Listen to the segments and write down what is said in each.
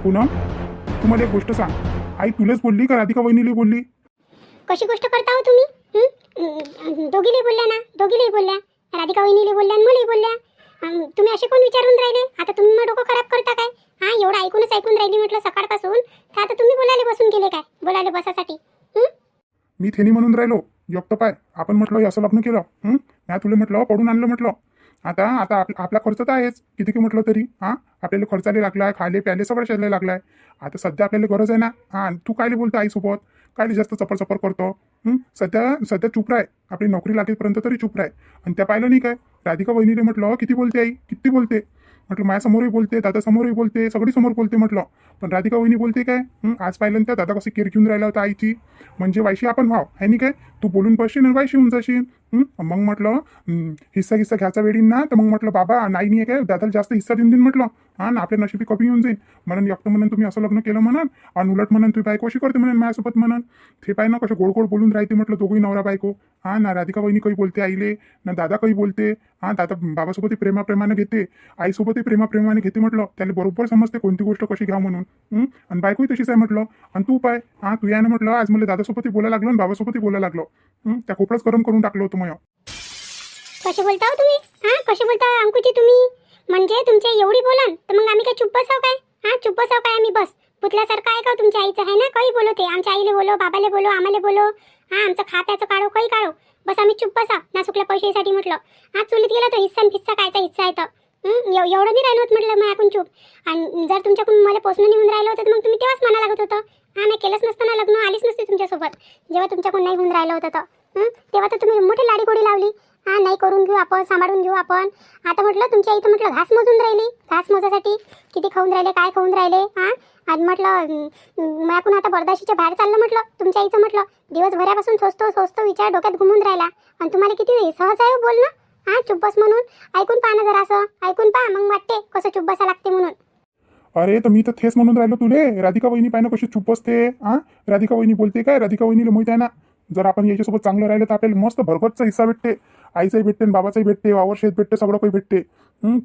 पूनम, तू मला एक गोष्ट सांग. आई तुलाच बोलली का राधिका वहिनीला बोलली? कशी गोष्ट करता हो तुम्ही? दोघीले बोलल्या ना, दोघीले बोलल्या. राधिका वहिनीले बोलल्या आणि मलाही बोलल्या. तुम्ही असे कोण विचारून राहिले? आता तुम्ही मग डोकं खराब करता काय? एवढं ऐकूनच ऐकून राहिली म्हटलं सकाळपासून, तर आता तुम्ही बोलायला बसून गेले काय? बोलायला बसासाठी. मी थेनी म्हणून राहिलो. एकटं पाय, आपण म्हटलं हे असं लग्न केलं. मी तुला म्हटलं पडून आणलं म्हटलं. आता आता आपला खर्च तर आहेच किती की म्हटलं तरी. आपल्याला खर्चाले लागलाय, खायले प्यायले सगळं शायला लागलाय. आता सध्या आपल्याला गरज आहे ना. तू कायले बोलतो आईसोबत? कायले जास्त चपर चपर करतो? सध्या चुप राह. आपली नोकरी लागेपर्यंत तरी चुप राह. आणि त्या पाहिलं नाही काय राधिका वहिनीले म्हटलं किती बोलते आई, किती बोलते म्हटलं. माझ्यासमोरही बोलते, दादासमोरही बोलते, सगळी समोर बोलते म्हटलं. पण राधिका वहिनी बोलते काय? आज पाहिलं त्या दादा कशी केर घेऊन राहिला होता आईची. म्हणजे वायशी आपण व्हाव आहे नाही काय? तू बोलून बसशील आणि वायशी होऊन जाशील. मग म्हटलं हिस्सा घ्यायचा वेळी ना, तर मग म्हटलं बाबा नाही काय दादाला जास्त हिस्सा देऊन म्हटलं. ना आपल्या नशिबी कमी येऊन जाईल म्हणून. एकटं म्हणून तुम्ही असं लग्न केलं म्हणून, आणि उलट म्हणून तुम्ही बायको अशी करते म्हणून माझ्यासोबत म्हणून. ते पाय ना कसं गोड गोड बोलून राहते म्हटलं दोघी नवरा बायको. ना राधिका वहिनी काही बोलते आईले, ना दादा काही बोलते. दादा बाबासोबतही प्रेमाप्रेमाने घेते, आईसोबतही प्रेमाप्रेमाने घेते म्हटलं. त्याला बरोबर समजते कोणती गोष्ट कशी घ्या म्हणून. आणि बायकोही तशीच आहे म्हटलं. आणि तू पाय तू यानं म्हटलं आज मला दादासोबतही बोलायला लागलो आणि बाबासोबतही बोलायला लागलो. त्या खोपडच गरम करून टाकलं होतं मग. कसे बोलता हो तुम्ही? कसे बोलता अंकुची तुम्ही? म्हणजे तुमच्या एवढी बोलान तर मग आम्ही काय चुप बसाव काय? चुप बसाव काय आम्ही? बस पुतल्यासारखं आहे का तुमच्या आईचं? आहे ना, काही बोलते आमच्या आईले बोलो, बाबाले बोलो, आम्हाला बोलो. आमचं खात्याचं काढो, काही काढो, बस आम्ही चुप बसा ना. चुकल्या पैशासाठी म्हटलं. चुलीत गेला तो हिस्सा फिस्सा कायचा हिस्सा आहे तर एवढं नाही राहिलं होत म्हटलं मग आपण चुप. आणि जर तुमच्याकडून मला पोचणं निघून राहिलं होतं तर मग तुम्ही तेव्हाच म्हणा लागत होतं. मी केलंच नसतं ना लग्न, आलीच नसते तुमच्यासोबत. जेव्हा तुमच्याकडून नाही होऊन राहिलं होतं तर तेव्हा तर तुम्ही मोठी लाडी गोडी लावली. नाही करून घेऊ आपण, सांभाळून घेऊ आपण. आता म्हटलं तुमच्या इथं म्हटलं घास मोजून राहिली. घास मोजासाठी किती खाऊन राहिले, काय खाऊन राहिले. आणि म्हटलं माझ्याकडून आता बर्दाशीच्या बाहेर चाललं म्हटलं. तुमच्या इथं म्हटलं दिवसभरापासून सोचतो विचार डोक्यात घुमून राहिला. आणि तुम्हाला किती सहज आहे बोलणं. चुप बस म्हणून. ऐकून पहा ना जरा, असं ऐकून पहा मग वाटते कसं चुप बसा लागते म्हणून. अरे तर मी तर थेस म्हणून राहिलो तुले. राधिका वहिनी पाहिजे कशी चुप असते. राधिका वहिनी बोलते काय? राधिका वहिनीला माहिती आहे ना, जर आपण याच्यासोबत चांगलं राहिलं तर आपल्याला मस्त भरगतचा हिस्सा भेटते. आईचाही भेटते आणि बाबाचाही भेटते, वावर शेत भेटते, सगळं काही भेटते.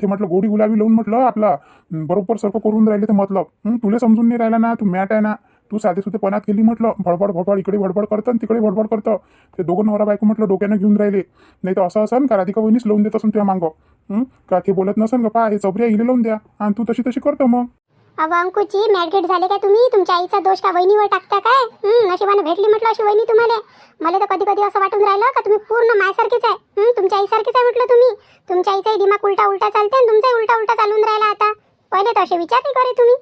ते म्हटलं गोडी गुलाबी लावून म्हटलं आपला बरोबर सारखं करून राहिले ते मतलब. तुला समजून नाही राहिला ना, तू मॅट आहे ना. तू साधे सुधे पणात केली म्हटलं. भडबड इकडे भडबड करतं तिकडे भडबड करतं. ते दोघं नवरा बायको म्हटलं डोक्यानं घेऊन राहिले. नाही तर असं असन का राधिका वहिनीच लावून देत असून तुझ्या मागं. का ते बोलत नसन का पा हे चबऱ्या इले लावून द्या आणि तू तशी करतो मग. अहो अंकुची मॅडगेट झाले काय तुम्ही? तुमच्या आईचा दोष का वहिनीवर टाकता काय? नशिबाने भेटली म्हटलं अशी वहिनी तुम्हाला. मला तर कधी कधी असं वाटून राहिलं का तुम्ही पूर्ण मायसारखीच आहे. तुमच्या आईसारखीच आहे म्हटलं तुम्ही. तुमच्या आईचाही दिमाग उलटा चालते आणि तुमचाही उलटा चालून राहिला आता. पहिले तर असे विचार नाही करे तुम्ही.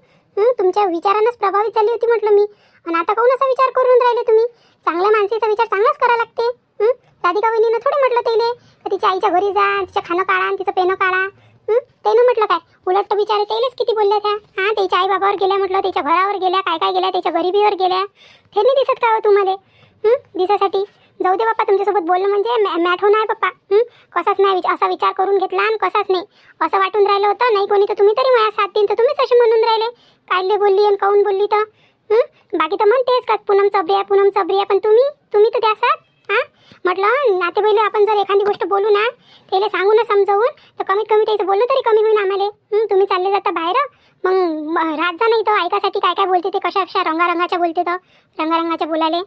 तुमच्या विचारांनाच प्रभावित झाली होती म्हटलं मी. आणि आता कोण असा विचार करून राहिले तुम्ही? चांगल्या माणसाचा विचार चांगलाच करा लागते. राधिका वहिनीनं थोडं म्हटलं त्याला का तिच्या आईच्या घरी जा, तिचं खाणं काढा आणि तिचं पेनं काढा. त्यानं म्हटलं काय? उलट विचार त्यालाच किती बोलल्या त्या. त्याच्या आई बाबावर गेल्या म्हटलं, त्याच्या घरावर गेल्या, काय गेल्या, त्याच्या गरिबीवर गेल्या. ते नाही दिसत का हो तुम्हाला? दिसासाठी जाऊ दे बाप्पा. तुमच्यासोबत बोलणं म्हणजे मॅट होणार पप्पा. कसाच नाही असा विचार करून घेतला आणि कसाच नाही असं वाटून राहिलं होतं. नाही कोणी तर तुम्ही तरी माझ्या साथ देईन तर तुम्हीच असे म्हणून राहिले. कायले बोलली आणि काऊन बोलली तर बाकी तर म्हणतेच का पूनम चबरी आहे. पण तुम्ही तर द्या साथ. म्हटलं नातेवाईले आपण जर एखादी गोष्ट बोलू ना, त्याला सांगू ना समजावून, तर कमीत कमी त्याचं बोलणं तरी कमी होईल आम्हाला. तुम्ही चालले जाता बाहेर, मग रात जा नाही तर ऐकासाठी काय बोलते ते, कशा रंगारंगाच्या बोलते तर रंगारंगाच्या बोलाले.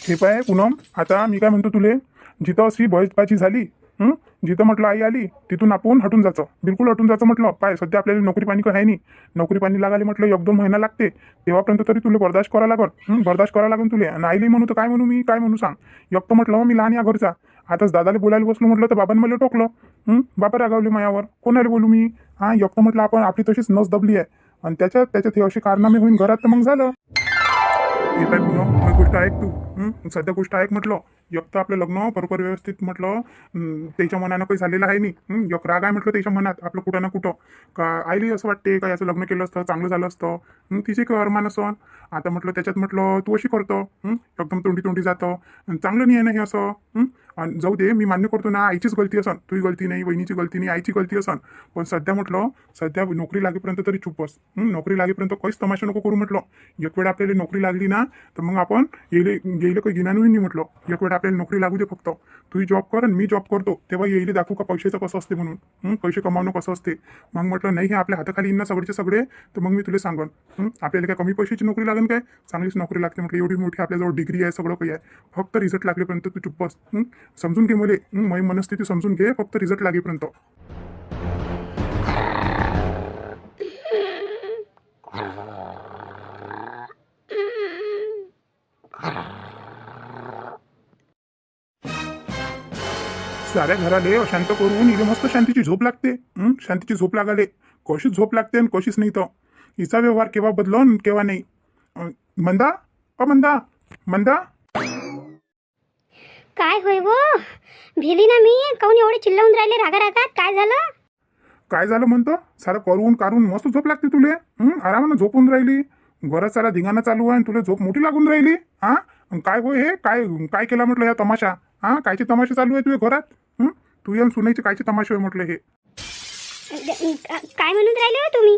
हे पाय पूनम, आता मी काय म्हणतो तुले, जिथं अशी बळजबाजी झाली, जिथं म्हटलं आई आली तिथून आपण हटून जायचं, बिलकुल हटून जायचं म्हटलं. पाय सध्या आपल्याला नोकरी पाणी काही नाही. नोकरी पाणी लागायला म्हटलं 1-2 महिना लागते. तेव्हापर्यंत तरी तुला बर्दाश्त करायला लागल. बर्दाश्त करायला लागून तुले. आणि आईली म्हणू तर काय म्हणू, मी काय म्हणू सांग. एकटं म्हटलं मी लहान या घरचा. आताच दादाला बोलायला बसलो म्हटलं तर बाबांनी मला टोकलं. बाबा रागावले मायावर. कोणाला बोलू मी? एकटं म्हटलं आपण आपली तशीच नस दबली आहे. आणि त्याच्यात हे अशी कारनामे होईन घरात तर मग झालं. हे काय पुन्हा गोष्ट ऐक तू. सध्या गोष्ट ऐक म्हटलं. एक आपलं लग्न बरोबर व्यवस्थित म्हटलं त्याच्या मनानं काही झालेलं आहे नाही. एक राग आहे म्हटलं त्याच्या मनात आपलं कुठं ना कुठं, का आईली असं वाटते का याचं लग्न केलं असतं चांगलं झालं असतं. तिचे काही अरमान असं. आता म्हटलं त्याच्यात म्हटलं तू अशी करतो, एकदम तोंडी जातं, चांगलं नाही आहे ना हे असं. आणि जाऊ दे, मी मान्य करतो ना, आईचीच गलती असन, तुझी गलती नाही, वहिनीची गलती नाही, आईची गलती असन. पण सध्या म्हटलं, सध्या नोकरी लागेपर्यंत तरी चुप बस. नोकरी लागेपर्यंत काहीच तमाशा नको करू म्हटलं. एक वेळ आपल्याला नोकरी लागली ना, तर मग आपण येईल काही गिनानू नाही म्हटलं. एक वेळ आपल्याला नोकरी लागू दे फक्त. तू जॉब कर आणि मी जॉब करतो, तेव्हा येईल दाखवू का पैशाचं कसं असते म्हणून, पैसे कमावणं कसं असते. मग म्हटलं नाही, हे आपल्या हाताखाली येईन ना सगळेचे सगळे, तर मग मी तुला सांगन. आपल्याला काय कमी पैशाची नोकरी लागेल काय, चांगलीच नोकरी लागते म्हटलं. एवढी मोठी आपल्याजवळ डिग्री आहे, सगळं काही आहे. फक्त रिझल्ट लागल्यापर्यंत तू चुप बस. समजून घे मले, माझी मनस्थिती समजून घे, फक्त रिझल्ट लागेपर्यंत. साऱ्या घराले अशांत करून इथे मस्त शांतीची झोप लागते. शांतीची झोप लागाले. कशीच झोप लागते आणि कशीच नाही. तर हिचा व्यवहार केव्हा बदलन केव्हा नाही. मंदा, मंदा, मंदा. काय होय वो, भिली ना मी. काऊन एवढे चिल्लावून राहिले रागा रागात? काय झालं? काय झालं म्हणतो? सारं करून काढून मस्त झोप लागते तुले. आरामानं झोपून राहिली. घरात सारा धिंगाणा चालू आहे आणि तुला झोप मोठी लागून राहिली. काय होय हे? काय काय केला म्हटलं या तमाशा? कायचे तमाशे चालू आहे तुझ्या घरात? तू येऊन सुनायचे कायचे तमाशे होय म्हटलं हे? काय म्हणून राहिले हो तुम्ही?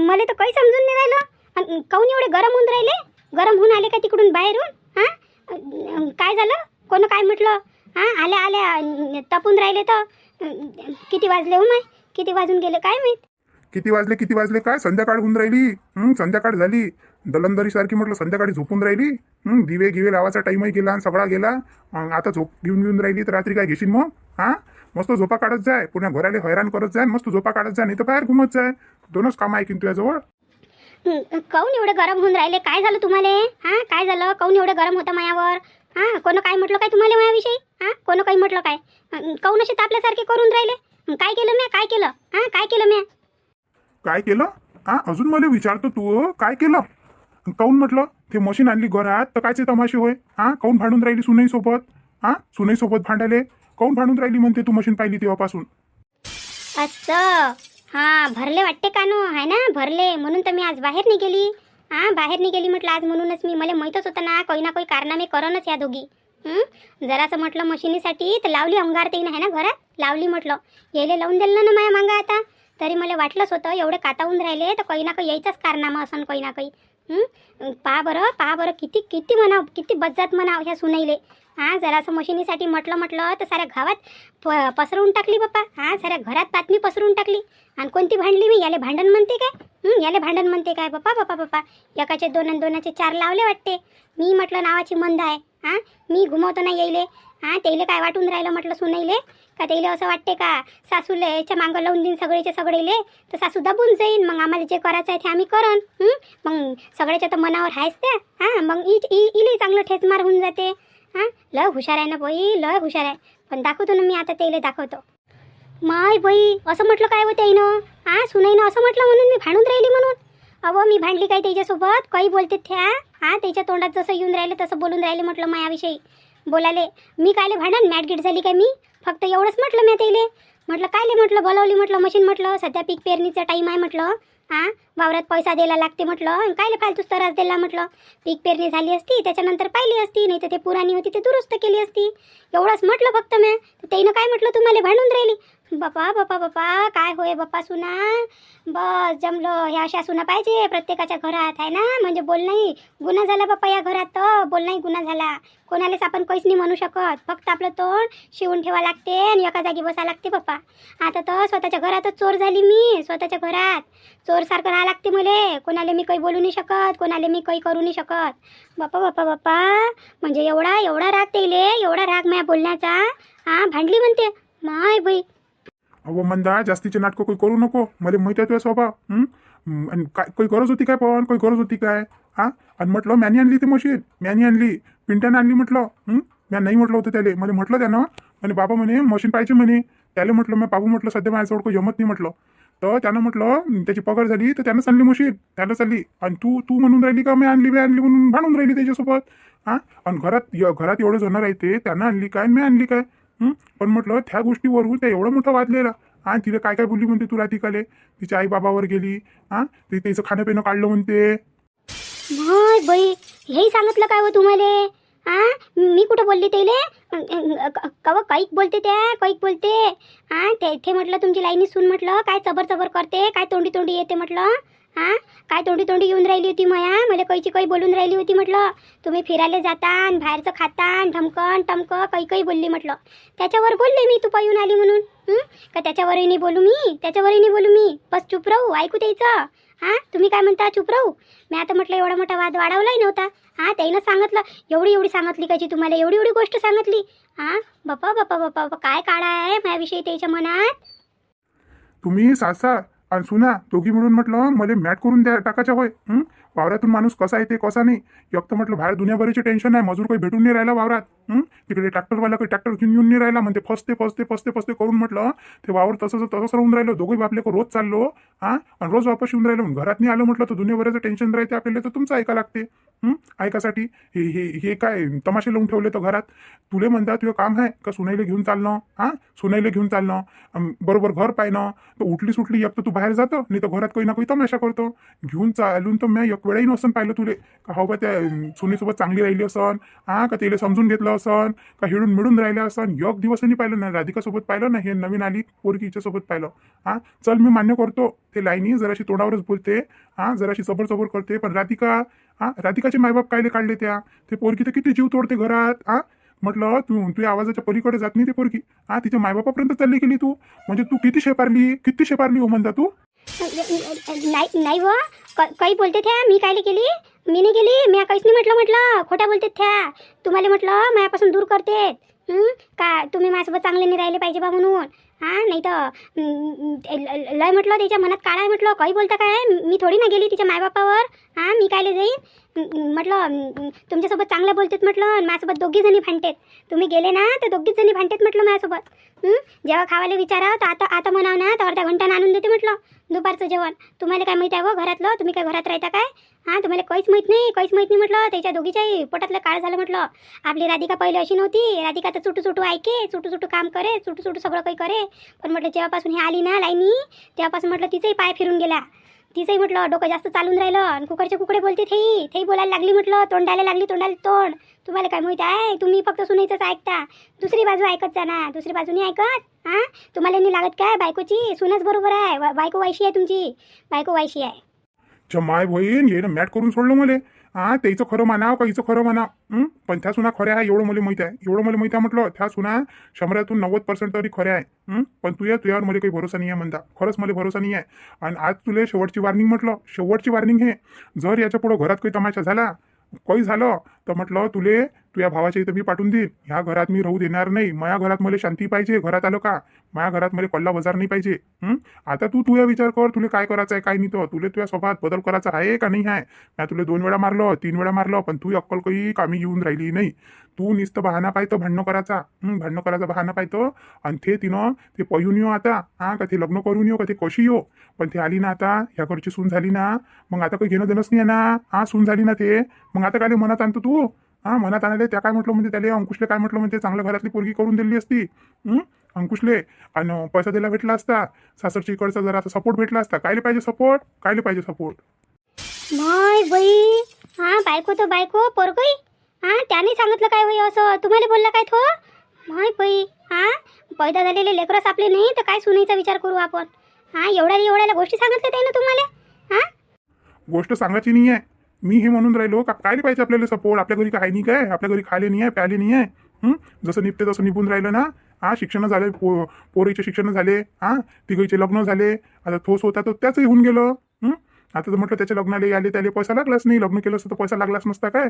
मला तर काही समजून नाही राहिलं. काऊन एवढे गरम होऊन राहिले? गरम होऊन आले का तिकडून बाहेरून? काय झालं? कोण काय म्हटलं? आल्या आल्या तपून राहिले तर. किती वाजले हो माय? किती वाजून गेले काय माहित? किती वाजले काय? संध्याकाळ होऊन राहिली. संध्याकाळ झाली. दलंदरी सारखी म्हटलं संध्याकाळी झोपून राहिली. दिवे गिवे लावायचा टाईमही गेला आणि सगळा गेला. आता झोप घेऊन राहिली तर रात्री काय घेशील मग? मस्त झोपा काढत जाय. पुन्हा घराले हैराण करत जाय. मस्त झोपा काढत जाय, नाही तर बाहेर घुमत जाय. दोनच कामं ऐकीन तुझ्याजवळ. काऊन एवढे गरम होऊन राहिले? काय झालं तुम्हाला? काय झालं? काऊन एवढे गरम होता मायावर? कोण काय म्हटलं काय तुम्हाला मायाविषयी? कोण काही म्हटलं काय? काऊन असे तापल्यासारखे करून राहिले? काय केलं मी? काय केलं? काय केलं मी? काय केलं? अजून मला विचारतो तू काय केलं? काऊन म्हटलं ते मशीन आणली घरात तर कायचे तमाशे होय? काऊन भांडून राहिली सुनईसोबत? सुनईसोबत भांडायले काऊन भांडून राहिली म्हणते तू मशीन पाहिली तेव्हापासून? असं भरले वाटते का नो? आहे ना भरले, म्हणून तर मी आज बाहेर नाही गेली. बाहेर नाही गेली म्हटलं आज, म्हणूनच मी. मला माहीतच होतं ना काही ना काही कारनामे करणच या दोघी. जरासं म्हटलं मशिनीसाठी तर लावली अंगार ते आहे ना घरात, लावली म्हटलं. यायले लावून दिलं ना माया मागा आता. तरी मला वाटलंच होतं एवढे कातावून राहिले तर काही ना काही यायचाच कारनामा असं काही ना काही. पहा बरं किती किती म्हणाव, किती बज्जात म्हणाव ह्या सुनईले. जरासं मशिनीसाठी म्हटलं तर साऱ्या गावात पसरवून टाकली बाप्पा. साऱ्या घरात बातमी पसरवून टाकली. आणि कोणती भांडली मी? याले भांडण म्हणते काय? याले भांडण म्हणते काय? बाप्पा एकाचे दोन आणि दोनाचे चार लावले वाटते. मी म्हटलं नावाची मंद आहे. मी घुमवतो ना येईले. तेले काय वाटून राहिलं म्हटलं सुनईले? का तेले असं वाटते का सासूलेच्या मागं लावून देईन सगळेचे सगळेले तर सासू दाबून जाईन, मग आम्हाला जे करायचं आहे ते आम्ही करन. मग सगळ्याच्या तर मनावर आहेच त्या. मग इले चांगलं ठेचमार होऊन जाते. लय हुशार आहे ना बाई, लय हुशार आहे. पण दाखवतो ना मी आता तेले दाखवतो. माय बाई असं म्हटलं काय होतं येईनं? सुनाईनं असं म्हटलं म्हणून मी भांडून राहिली म्हणून? अहो मी भांडली काय त्याच्यासोबत? काही बोलते त्या. त्याच्या तोंडात जसं येऊन राहिलं तसं बोलून राहिले म्हटलं मायाविषयी बोलाले. मी कायले भांडण मॅटगीट झाली काय मी? फक्त एवढंच म्हटलं मी तेले. म्हटलं कायले म्हटलं बोलावली म्हटलं मशीन, म्हटलं सध्या पीक पेरणीचा टाईम आहे म्हटलं. वावरात पैसा द्यायला लागते म्हटलं. कायले फालतूच त्रास दिला म्हटलं. पीक पेरणी झाली असती त्याच्यानंतर पाहिली असती, नाही तर ते पुराणी होती ते दुरुस्त केली असती. एवढंच म्हटलं फक्त मी. त्यानं काय म्हटलं तुम्हाला भांडून राहिली? बापा काय होय बाप्पा सुना. बस जमलं. ह्या अशा सुना पाहिजे प्रत्येकाच्या घरात आहे ना. म्हणजे बोलणंही गुन्हा झाला बाप्पा या घरात, तर बोलणंही गुन्हा झाला. कोणालाच आपण काहीच नाही म्हणू शकत. फक्त आपलं तोंड शिवून ठेवा लागते आणि एका जागी बसा लागते बाप्पा. आता तर स्वतःच्या घरातच चोर झाली मी. स्वतःच्या घरात चोरसारखं राहा लागते मले. कोणाला मी काही बोलू नाही शकत, कोणाला मी काही करू नाही शकत. बाप्पा म्हणजे एवढा राग तेले, एवढा राग माझ्या बोलण्याचा. भांडली म्हणते माय बाई. अहो मंदा जास्तीचे नाटकं काही करू नको. मला माहिती आहे तुझा स्वभाव. आणि काय काही गरज होती काय? पण काही गरज होती काय? आणि म्हटलं मॅनी आणली ती मशीन, मॅनी आणली, पिंट्याने आणली म्हटलं. म्या नाही म्हटलं होतं त्याला. मला म्हटलं त्यानं आणि बाबा म्हणे मशीन पाहिजे म्हणे. त्याला म्हटलं मी बाबू म्हटलं सध्या माझ्याजवळ काही जमत नाही म्हटलं. तर त्यानं म्हटलं त्याची पगार झाली तर त्यानं आणली मशीन, त्याला चालली. आणि तू म्हणून राहिली का मी आणली म्हणून भांडून राहिली त्याच्यासोबत. आणि घरात एवढं जण राहते, त्यानं आणली काय मी आणली काय? पण म्हटलं त्या गोष्टीवरून त्या एवढं मोठं वाजलेलं. तिला काय बोलली म्हणते तू राधिकाले? तिच्या आई बाबावर गेली. ते तिचं खाणं पिणं काढलं म्हणते. माय बाई हेही सांगितलं काय हो तुम्हाला? मी कुठं बोलली त्याले कव कैक बोलते त्या कैक बोलते. ते म्हटलं तुमची लाईनी सून म्हटलं काय चबर चबर करते, काय तोंडी तोंडी येते म्हटलं. काय तोंडी तोंडी येऊन राहिली होती मला कैची काही बोलून राहिली होती म्हटलं. तुम्ही फिरायला जाता आणि बाहेरचं खाता ढमकन टमकं काही बोलली म्हटलं. त्याच्यावर बोलले मी तू पाहून आली म्हणून. का त्याच्यावरही नाही बोलू मी, त्याच्यावरही नाही बोलू मी. बस चुप राहू, ऐकू द्यायचं. तुम्ही काय म्हणता चुप राहू. मी आता म्हटलं एवढा मोठा वाद वाढवलाही नव्हता. त्यानं सांगितलं एवढी सांगितली काची तुम्हाला, एवढी गोष्ट सांगितली. बापा बापा बापा बापा काय काळा आहे माझ्याविषयी त्याच्या मनात. तुम्ही सासा आणि सुना दोघी मिळून म्हटलं मला मॅट करून द्या टाकायच्या होय. वावरातून माणूस कसा येते कसा नाही. एक तर म्हटलं बाहेर दुनियाभराची टेन्शन आहे, मजूर काही भेटून नाही राहिला वावरात. तिकडे ट्रॅक्टरवाला काही ट्रॅक्टर घेऊन येऊन नाही राहिला म्हणते फसते करून म्हटलं ते वावर तसंच राहून राहिलं. दोघे बापले रोज चाललो आणि रोज वापस येऊन राहिलो. घरात नाही आलं म्हटलं तर दुनियाभराचं टेन्शन राहते आपल्याला, तर तुमचं ऐका लागते. ऐकासाठी हे काय तमाशे लावून ठेवले तर घरात. तुले म्हणतात तुझं काम आहे का सुनाईला घेऊन चालणं. सुनाईला घेऊन चालणं बरोबर घर पाहिणं. तर उठली सुटली एक तर तू बाहेर जातो, नाही तर घरात काही ना काही तमाशा करतो. घेऊन चालून तर मी एक वेळाही नसन पाहिलं तुले का हो बा त्या सुनेसोबत चांगली राहिली असन. का तिला समजून घेतलं असन, का हिडून मिळून राहिलं असन. एक दिवसही पाहिलं ना. राधिकासोबत पाहिलं ना, हे नवीन आली पोरगी हिच्यासोबत पाहिलं. चल मी मान्य करतो ते लाईनी जराशी तोंडावरच बोलते, जराशी चबर करते. पण राधिकाचे मायबाप कायले काढले त्या. ते पोरगी तर किती जीव तोडते घरात. म्हटलं तू आवाजाच्या पलीकडे जात नाही ते पोरगी. तिच्या मायबापापर्यंत चालली गेली तू. म्हणजे तू किती शेपारली हो म्हणता तू. नाही व काही बोलते त्या. मी कायले केली, मी नाही गेली. मी काहीच नाही म्हटलं खोट्या बोलते त्या. तुम्हाला म्हटलं मायापासून दूर करते का तुम्ही माझ्यासोबत चांगले नाही राहिले पाहिजे बा म्हणून. नाही तर लय म्हटलं त्याच्या मनात काळा आहे म्हटलं. काही बोलता काय, मी थोडी ना गेली तिच्या मायबापावर. मी कायले जाईन म्हटलं. तुमच्यासोबत चांगलं बोलतेत म्हटलं आणि माझ्यासोबत दोघी जणी भांडतेत. तुम्ही गेले ना तर दोघीच जणी भांडतेत म्हटलं माझ्यासोबत. जेव्हा खावायला विचारा तर आता म्हणाव ना तर अर्ध्या घंटा आणून देते म्हटलं दुपारचं जेवण. तुम्हाला काय माहिती आहे व घरातलं, तुम्ही काय घरात राहता काय. तुम्हाला काहीच माहीत नाही म्हटलं. त्याच्या दोघीच्याही पोटातलं काळ झालं म्हटलं. आपली राधिका पहिले अशी नव्हती. राधिका तर चुटू ऐके, चुटू काम करे, चुटू सगळं काही करे. पण म्हटलं जेव्हापासून हे आली ना लाईनी तेव्हापासून म्हटलं तिचंही पाय फिरून गेला. तिचंही म्हटलं डोकं जास्त चालून राहिलं आणि कुकडे बोलते तेही बोलायला लागली म्हटलं. तोंडाला तोंड. तुम्हाला काय माहिती आहे, तुम्ही फक्त सुनायचंच ऐकता, दुसरी बाजू ऐकत जा ना. दुसरी बाजू नाही ऐकत. तुम्हाला नाही लागत काय बायकोची. सुनच बरोबर आहे. बायको वायशी आहे तुमची, बायको वायशी आहे. माय बहीण ये मॅट करून सोडलं मला. त्याचं खरं मानाव का हिचं खरं मानाव. पण त्या सुना खऱ्या आहे एवढं मला माहिती आहे. म्हटलं त्या सुना 100% 90% तरी खऱ्या आहे. पण तुझ्यावर मला काही भरोसा नाही आहे म्हणता. खरंच मला भरोसा नाही आहे. आणि आज तुला शेवटची वॉर्निंग म्हटलं. शेवटची वॉर्निंग हे, जर याच्या पुढं घरात काही तमाशा झाला काही झालं तर म्हटलं तुझ्या भावाच्या इथं मी पाठवून देईन. ह्या घरात मी राहू देणार नाही. माझ्या घरात मला शांती पाहिजे. घरात आलं का माझ्या घरात मला कल्ला बाजार नाही पाहिजे. आता तुझ्या विचार कर तुला काय करायचं आहे काय नाही. तर तुला तुझ्या स्वभावात बदल करायचा आहे का नाही आहे. मी तुला 2 वेळा मारलं 3 वेळा मारलं पण तू अक्कल काही कामी येऊन राहिली नाही. तू नुसतं बहाना पाहतो भांडणं करायचा बहाना पाहतो. आणि तिनं ते पळून येऊ आता. का ते लग्न करून येऊ का ते कशी येऊ. पण ते आली ना आता, ह्या घरची सून झाली ना, मग आता काही घेणं देणंच नाही ना. सून झाली ना ते, मग आता काय मनात आणतो तू. मनात आणाले त्या काय म्हटलं म्हणजे त्याला अंकुशले काय म्हटलं म्हणजे चांगल्या घरातली पोरगी करून दिली असती अंकुशले. आणि पैसा दिला भेटला असता, सासरची इकडचा जरा सपोर्ट भेटला असता. कायले पाहिजे सपोर्ट. माय बाई बायको तर बायको पोरगई. त्याने सांगितलं काय होई असं तुम्हाला बोलला काय थो. माय बाई पैदा झालेले लेकरच आपले नाही तर काय सुनायचा विचार करू आपण. एवढ्या गोष्टी सांगितल्या त्यानं तुम्हाला. गोष्ट सांगायची नाही आहे. मी हे म्हणून राहिलो का काय पाहिजे आपल्याला सपोर्ट. आपल्या घरी काय नाही काय, आपल्या घरी खाले नाही आहे प्याले नाही आहे. जसं निघते तसं निघून राहिलं ना. शिक्षण झाले, पोरीचे शिक्षण झाले, तिघीचे लग्न झाले. आता थोस होता तर त्याचंही होऊन गेलं. आता तर म्हटलं त्याच्या लग्नाला आले त्याला पैसा लागलाच नाही. लग्न केलं असतं तर पैसा लागलाच नसता काय.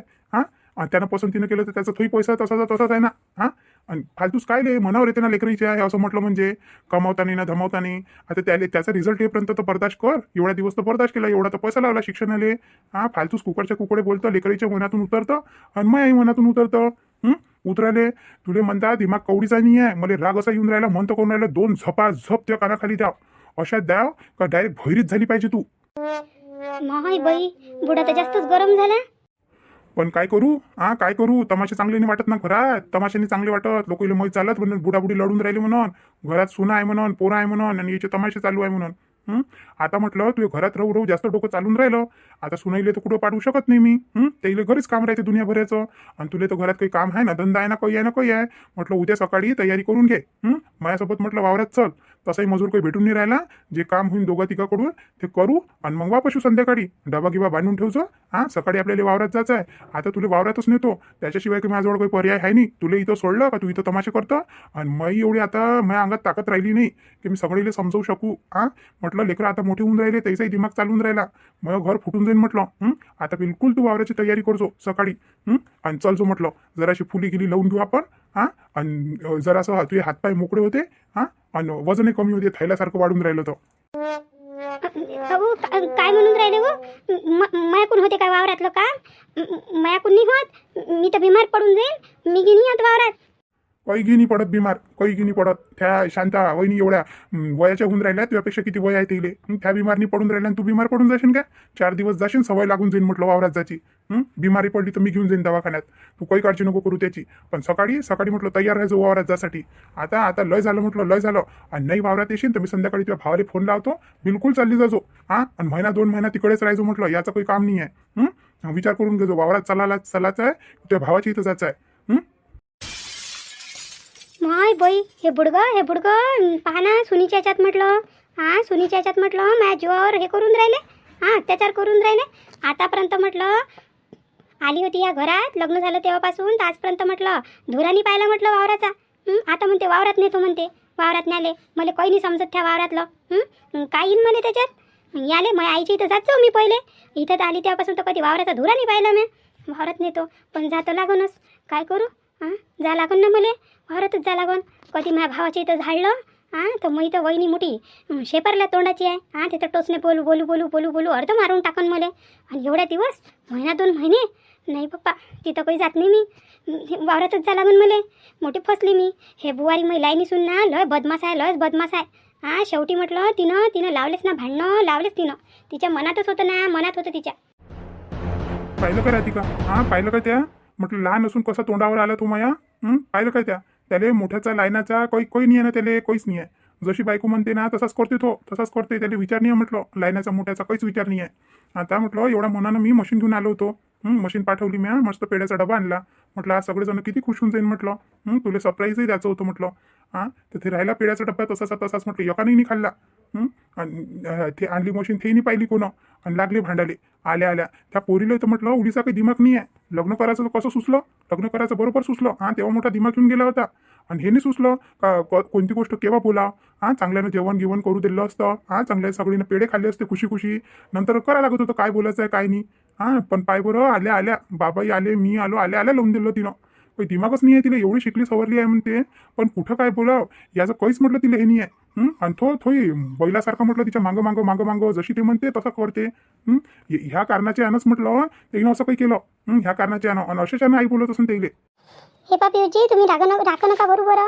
त्यानं पसंतीनं केलं तर त्याचा तोही पैसा तसाच आहे ना. आणि फालतूच काय मनावर येते ना लेकरीचे आहे असं म्हटलं म्हणजे. कमावतानी ना धमावतानी. आता त्याचा रिझल्ट येईपर्यंत तर बर्दाश्त कर. एवढ्या दिवस तर बर्दाश्त केला, एवढा तर पैसा लावला शिक्षणाले. फालतूच कुकडे बोलतं. लेकरीच्या मनातून उतरतं आणि मग मनातून उतरतं. उतराले तुले म्हणता दिमाग कवडीचा नाही आहे. मला राग असा येऊन राहिला, म्हणतो करून राहिला 2 झपाझप त्या कानाखाली द्याव. अशा द्याव का डायरेक्ट भैरीच झाली पाहिजे तू. माय बाई बुडा तर जास्तच गरम झाला. पण काय करू तमाशे चांगले नाही वाटत ना घरात. तमाशाने चांगले वाटत. लोकांना मग चालत म्हणून बुडाबुडी लढून राहिली म्हणून. घरात सुना आहे म्हणून, पोरं आहे म्हणून आणि याचे तमाशे चालू आहे म्हणून. आता म्हटलं तू घरात राहू राहू जास्त डोकं चालून राहिलं. आता सुनाईले तर कुठं पाठवू शकत नाही मी. त्याला घरीच काम राहते दुनियाभराचं. आणि तुला तर घरात काही काम आहे ना, धंदा आहे ना, काही आहे ना काही आहे. म्हटलं उद्या सकाळी तयारी करून घे. माझ्यासोबत म्हटलं वावरात चल. तसाही मजूर काही भेटून नाही राहिला. जे काम होईल दोघा तिघाकडून ते करू आणि मग वापस येऊ संध्याकाळी. डबा गिबा बांधून ठेवतो. सकाळी आपल्याला वावरात जायचं आहे. आता तुला वावरातच नेतो. त्याच्याशिवाय की माझ्याजवळ काही पर्याय आहे नाही. तुला इथं सोडलं का तू इथं तमाशे करतं. आणि मी एवढी आता माझ्या अंगात ताकद राहिली नाही की मी सगळीला समजवू शकू. म्हटलं लेकरं आता मोठे होऊन राहिले, त्याचाही दिमाग चालून राहिला. मग घर फुटून जाईल म्हटलं. आता बिलकुल तू वावराची तयारी करजो सकाळी. आणि चल जो म्हटलं जराशी फुली गिली लावून घेऊ आपण. आणि जरासं तुझे हातपाय मोकळे होते. आणि वजनही कमी होते, थैल्यासारखं वाढून राहिलं तर. काय म्हणून राहिले हो? मायाकून होते काय वावरातलं काम? मायाकून नाही होत. मी तर बिमार पडून जाईल. मी गिनी आत वावरात. काही गी नाही पडत बिमार, काही गी नाही पडत. त्या शांता वहिनी एवढ्या वयाच्या होऊन राहिल्या, तुझ्यापेक्षा किती वय आहे तिले. त्या बिमार नाही पडून राहिल्या आणि तू बिमार पडून जाशील काय? 4 दिवस जाशील, सवय लागून जाईल म्हटलं वावरात जायची. बिमारी पडली तर मी घेऊन जाईन दवाखान्यात. तू काही काळजी नको करू त्याची. पण सकाळी सकाळी म्हटलं तयार राहायचो वावरात जासाठी. आता लय झालं म्हटलं, लय झालं. आणि नाही वावरात येशील तर मी संध्याकाळी तुझ्या भावाला फोन लावतो. बिलकुल चालली जाजो. आणि महिना 2 महिना तिकडेच राहायचो म्हटलं. याचं काही काम नाही आहे. विचार करून घेजो. वावरात चालायचं आहे, तुझ्या भावाची इथं जायचं आहे. माय बाई, हे बुडगं पहा ना. सुनीच्या ह्याच्यात म्हटलं, सुनीच्या ह्याच्यात म्हटलं माझ्या जीवावर हे करून राहिले. अत्याचार करून राहिले. आतापर्यंत म्हटलं आली होती या घरात, लग्न झालं तेव्हापासून तर आजपर्यंत म्हटलं धुरानी पाहिला म्हटलं वावराचा. आता म्हणते वावरात नेतो म्हणते. वावरात न्याले मला काही नाही समजत त्या वावरातलं. काय येईन मला त्याच्यात. याले माझ्या आईच्या इथं जात जाऊ मी पहिले. इथं तर आली तेव्हापासून तर कधी वावराचा धुरा नाही पाहिला मी. वावरात नेतो पण जातं लागूनच. काय करू? जा लागून ना मला. वावरातच जा लागून. कधी माझ्या भावाच्या इथं झाडलं तर मग इथं वहिनी मोठी शेपरल्या तोंडाची आहे. तिथं टोचणे बोलू बोलू बोलू बोलू बोलू अर्ध मारून टाकन मला. आणि एवढ्या दिवस महिना 2 महिने नाही पप्पा, तिथं काही जात नाही मी. वावरातच जा लागून मला. मोठी फसली मी. हे बुवारी मै लाईनी सुन ना, लय बदमाश आहे, लयच बदमाश आहे. शेवटी म्हटलं तिनं लावलेच ना भांडणं, लावलेच तिनं. तिच्या मनातच होतं ना, मनात होतं तिच्या. पाहिलं का राधिका? पाहिलं का त्या? म्हटलं लहान असून कसा तोंडावर आला तू माया. पाहिलं काय त्याले मोठ्याचा लायनाचा काही नाही आहे ना, त्याले काहीच नाही आहे. जशी बायको म्हणते ना तसाच करते तो, तसाच करते. त्याला विचार नाही आहे म्हटलं लायनाचा मोठ्याचा काहीच विचार नाही आहे. आता म्हटलं एवढ्या मनानं मी मशीन घेऊन आलो होतो. मशीन पाठवली मी. मस्त पेड्याचा डबा आणला. म्हटलं आज सगळेजण किती खुश होऊन जाईल म्हटलं. तुला सरप्राईजही द्यायचं होतं म्हटलं. तर ते राहिला पेड्याचा डब्बा तसाच म्हटलं. एकाने नाही खाल्ला. आणि ते आणली मशीन तेही नाही पाहिली कोणं. आणि लागले भांडाले. आल्या त्या पोरीला तर म्हटलं उडीचा काही दिमाग नाही आहे. लग्न करायचं तर कसं सुचलं? लग्न करायचं बरोबर सुचलं. तेव्हा मोठा दिमाग घेऊन गेला होता. आणि हे नाही सुचलं का कोणती गोष्ट केव्हा बोला. चांगल्यानं जेवण गिवण करू दिलं असतं. चांगल्या सगळीनं पेढे खाल्ले असते खुशी. नंतर करा लागत होतं काय बोलायचं आहे काय नाही. पण पाय बरं आल्या बाबाही आले, मी आलो, आल्या लावून दिलं तिनं. काही दिमागच नाही आहे तिला. एवढी शिकली सवरली आहे म्हणते, पण कुठं काय बोलाव याचं काहीच म्हटलं तिला हे नाही आहे. आणि थोडी बैलासारखं म्हटलं तिच्या मागं जशी ते म्हणते तसं करते. ह्या कारणाचे यानंच म्हटलं तिनं असं काही केलं. ह्या कारणाचे यानं आणि अशाच्यानं आई बोलत असून ते. हे पापीजी, तुम्ही राखू नका बरोबर.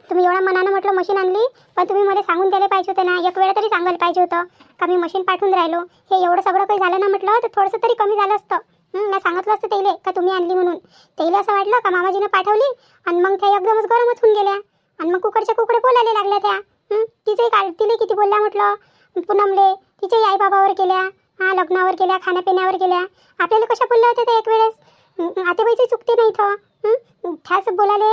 तुम्ही एवढ्या मनानं म्हटलं मशीन आणली, पण तुम्ही मला सांगून द्यायला पाहिजे होतं ना. एक वेळा तरी सांगायला पाहिजे होतं का मी मशीन पाठवून राहिलो. हे एवढं सगळं काही झालं ना म्हटलं तर थोडंसं तरी कमी झालं असतं. मी सांगितलं असतं त्याला का तुम्ही आणली म्हणून. त्याला असं वाटलं का मामाजीनं पाठवली आणि मग त्या एकदमच गरमच होऊन गेल्या. आणि मग कुकडच्या कुकडे बोलायला लागल्या त्या. तिला किती बोलल्या म्हटलं. पूनमले तिच्याही आई बाबावर केल्या, लग्नावर केल्या, खाण्यापिण्यावर केल्या. आपल्याला कशा बोलल्या होत्या त्या एक वेळेस. आतेबाईची चुकते नाही इथं. ह्याच बोलाले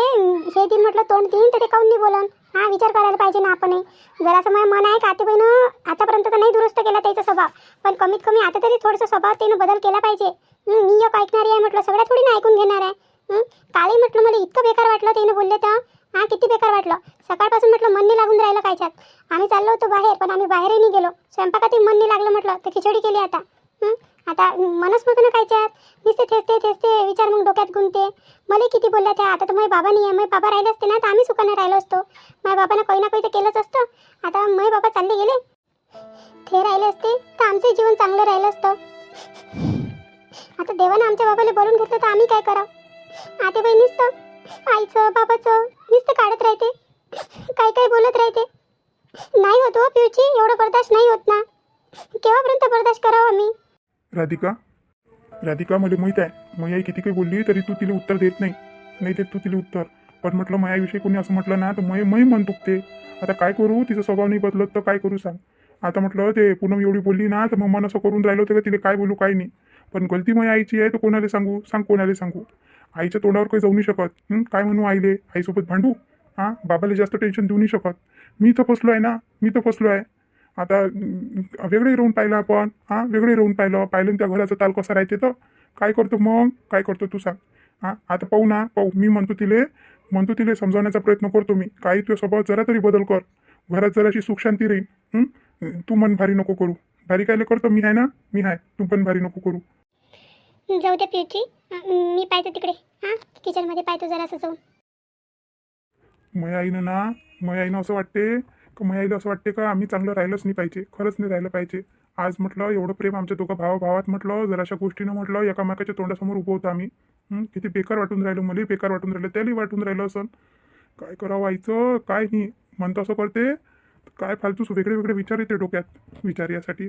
हे दिन म्हटलं तोंड देईन तर ते काऊन नाही बोलन. विचार करायला पाहिजे ना आपण. जरासं माझं मन आहे का आतेबाईनं आतापर्यंत तर नाही दुरुस्त केला त्याचा स्वभाव, पण कमीत कमी आता तरी थोडंसं स्वभाव त्यानं बदल केला पाहिजे. मी एक ऐकणारी आहे म्हटलं, सगळ्या थोडी ना ऐकून घेणार आहे. कालही म्हटलं मला इतकं बेकार वाटलं त्यानं बोलले तर. किती बेकार वाटलं. सकाळपासून म्हटलं मन नाही लागून राहिलं कायच्यात. आम्ही चाललो होतो बाहेर, पण आम्ही बाहेरही नाही गेलो. स्वयंपाकातही मन नाही लागलं म्हटलं तर खिचडी केली आता. आता मनच नव्हतं ना कायच्यात. नुसते थेचते विचार मग डोक्यात गुंते. मला किती बोलल्या त्या. आता तर माझे बाबा नाही आहे. माझे बाबा राहिले असते ना तर आम्ही सुखाने राहिलो असतो. माझ्या बाबांना काही ना काही तर केलंच असतं. आता माझे बाबा चालले गेले, ते राहिले असते तर आमचं जीवन चांगलं राहिलं असतं. आता देवानं आमच्या बाबाला बोलून घेतलं तर आम्ही काय करावं. आते बाई नुसतं आईचं बाबाचं नुसतं काढत राहते, काय बोलत राहते. नाही होत हो पिऊची, एवढं बर्दाश्त नाही होत ना. केव्हापर्यंत बर्दाश्त करावं आम्ही. राधिका मला माहीत आहे मग आई किती काही बोलली तरी तू तिला उत्तर देत नाही देत तू तिला उत्तर. पण म्हटलं माझ्याविषयी कोणी असं म्हटलं ना तर मै मन दुखते. आता काय करू, तिचा स्वभाव नाही बदलत तर काय करू सांग. आता म्हटलं ते पूनम एवढी बोलली ना तर मग मन असं करून राहिलं होतं का तिला काय बोलू काय नाही. पण गलती माझ्या आईची आहे तर कोणाला सांगू, सांग कोणाला सांगू. आईच्या तोंडावर काही जाऊ नाही शकत. काय म्हणू आईले, आईसोबत भांडू? बाबाला जास्त टेन्शन देऊ नाही शकत. मी तर फसलो आहे ना, मी तर फसलो आहे. आता वेगळे राहून पाहिलं आपण, वेगळे राहून पाहिलं त्या घराचा ताल कसा राहते तर काय करतो मग, काय करतो तू सांग. आता पाहू ना, पाहू. मी म्हणतो तिले समजावण्याचा प्रयत्न करतो मी. काही तुझ्या स्वभावात जरा तरी बदल कर, घरात जराशी सुख शांती राहील. तू मन भारी नको करू. भारी कायले करतो, मी आहे ना, मी आहे. तू पण भारी नको करू. जाऊ दे पिऊची, मी पाहतो तिकडे. किचनमध्ये पाहतो जरासं जाऊन. माझ्या आईनं असं वाटते का, माझ्या आईला असं वाटते का आम्ही चांगलं राहिलंच नाही पाहिजे, खरंच नाही राहिलं पाहिजे. आज म्हटलं एवढं प्रेम आमच्या दोघं भावात म्हटलं जराशा गोष्टीनं म्हटलं एकामेकाच्या तोंडासमोर उभं होतं आम्ही. किती बेकार वाटून राहिलं, मला बेकार वाटून राहिलं, त्यालाही वाटून राहिलं असं. काय करावं आईचं, काय नाही म्हणतं असं करते. काय फालतूच वेगळे वेगळे विचार येते डोक्यात विचार यासाठी.